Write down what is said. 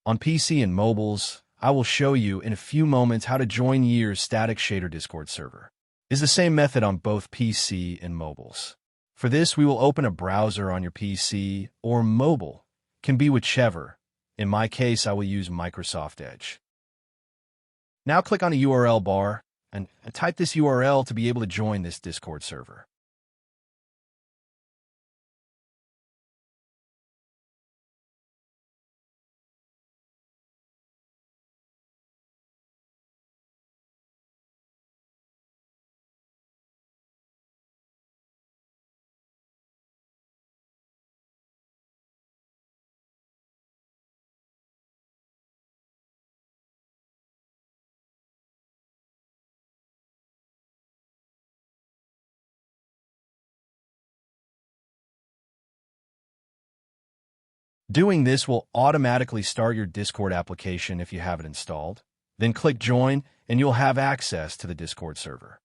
On PC and mobiles, I will show you in a few moments how to join your static shader Discord server. It's the same method on both PC and mobiles. For this, we will open a browser on your PC or mobile, can be whichever. In my case, I will use Microsoft Edge. Now click on the URL bar and type this URL to be able to join this Discord server. Doing this will automatically start your Discord application if you have it installed. Then click Join, and you'll have access to the Discord server.